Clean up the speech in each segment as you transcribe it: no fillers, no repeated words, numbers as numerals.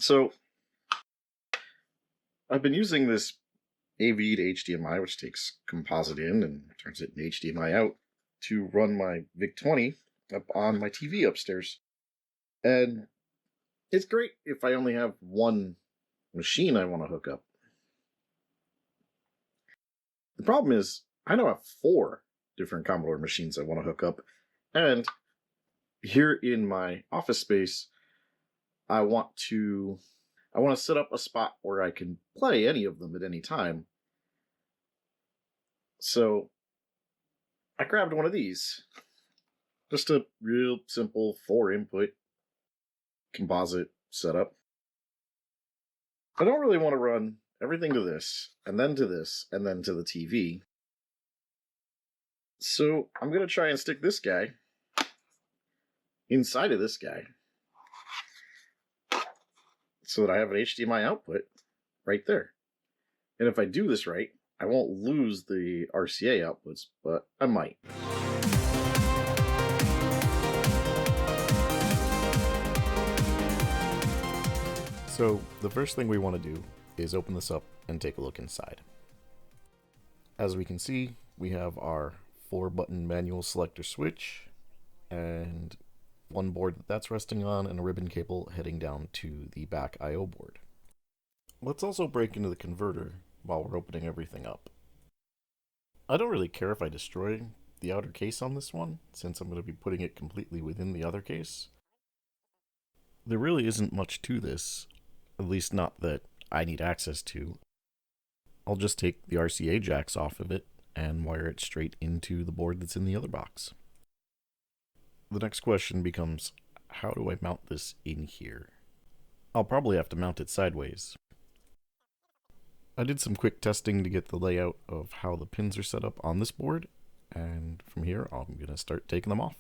So I've been using this AV to HDMI, which takes composite in and turns it into HDMI out, to run my VIC-20 up on my TV upstairs. And it's great if I only have one machine I want to hook up. The problem is, I now have 4 different Commodore machines I want to hook up. And here in my office space, I want to set up a spot where I can play any of them at any time. So I grabbed one of these. Just a real simple 4-input composite setup. I don't really want to run everything to this, and then to this, and then to the TV. So I'm going to try and stick this guy inside of this guy so that I have an HDMI output right there. And if I do this right, I won't lose the RCA outputs, but I might. So the first thing we want to do is open this up and take a look inside. As we can see, we have our 4-button manual selector switch and one board that's resting on and a ribbon cable heading down to the back I/O board. Let's also break into the converter while we're opening everything up. I don't really care if I destroy the outer case on this one, since I'm going to be putting it completely within the other case. There really isn't much to this, at least not that I need access to. I'll just take the RCA jacks off of it and wire it straight into the board that's in the other box. The next question becomes, how do I mount this in here? I'll probably have to mount it sideways. I did some quick testing to get the layout of how the pins are set up on this board, and from here I'm going to start taking them off.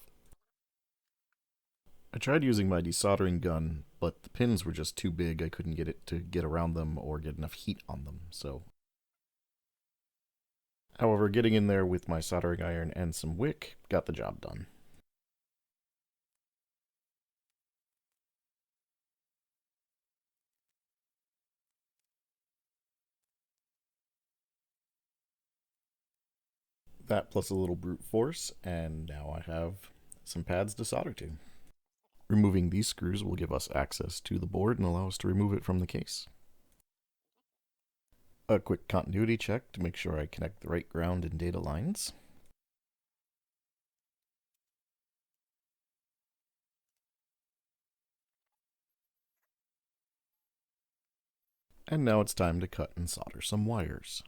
I tried using my desoldering gun, but the pins were just too big. I couldn't get it to get around them or get enough heat on them, so... However, getting in there with my soldering iron and some wick got the job done. That plus a little brute force, and now I have some pads to solder to. Removing these screws will give us access to the board and allow us to remove it from the case. A quick continuity check to make sure I connect the right ground and data lines. And now it's time to cut and solder some wires.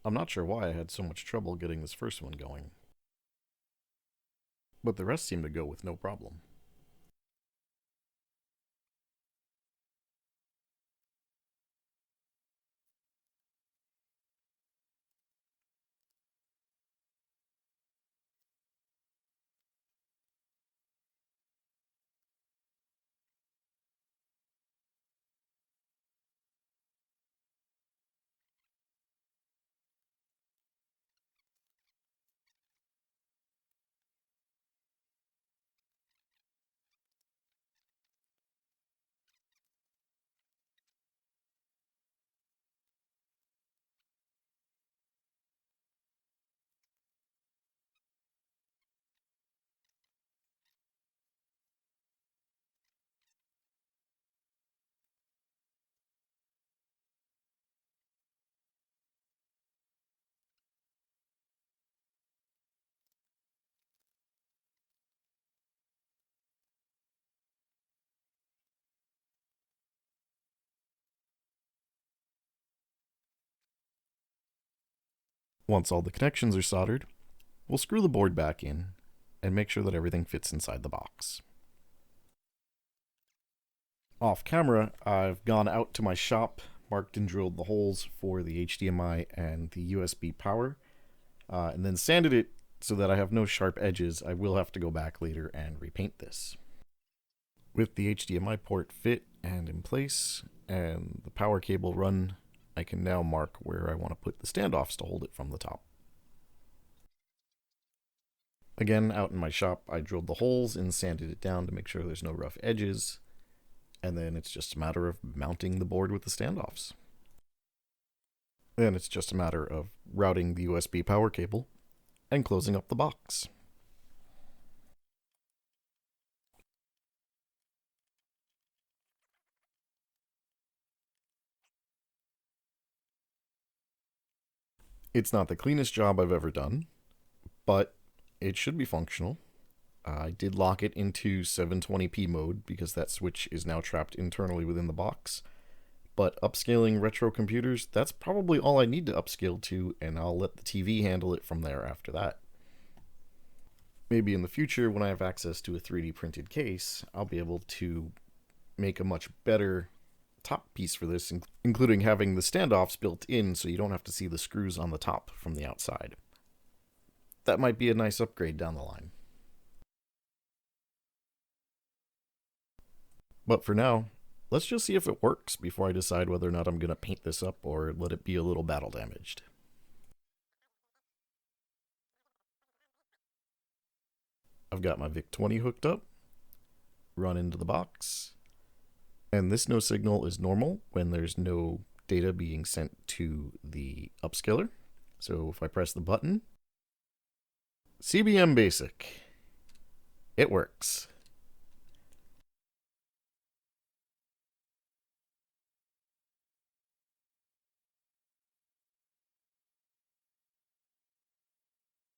I'm not sure why I had so much trouble getting this first one going, but the rest seemed to go with no problem. Once all the connections are soldered, we'll screw the board back in and make sure that everything fits inside the box. Off camera, I've gone out to my shop, marked and drilled the holes for the HDMI and the USB power, and then sanded it so that I have no sharp edges. I will have to go back later and repaint this. With the HDMI port fit and in place, and the power cable run, I can now mark where I want to put the standoffs to hold it from the top. Again, out in my shop, I drilled the holes and sanded it down to make sure there's no rough edges, and then it's just a matter of mounting the board with the standoffs. Then it's just a matter of routing the USB power cable and closing up the box. It's not the cleanest job I've ever done, but it should be functional. I did lock it into 720p mode because that switch is now trapped internally within the box. But upscaling retro computers, that's probably all I need to upscale to, and I'll let the TV handle it from there after that. Maybe in the future, when I have access to a 3D printed case, I'll be able to make a much better top piece for this, including having the standoffs built in so you don't have to see the screws on the top from the outside. That might be a nice upgrade down the line. But for now, let's just see if it works before I decide whether or not I'm going to paint this up or let it be a little battle damaged. I've got my VIC-20 hooked up, run into the box, and this no signal is normal when there's no data being sent to the upscaler. So if I press the button, CBM Basic, it works.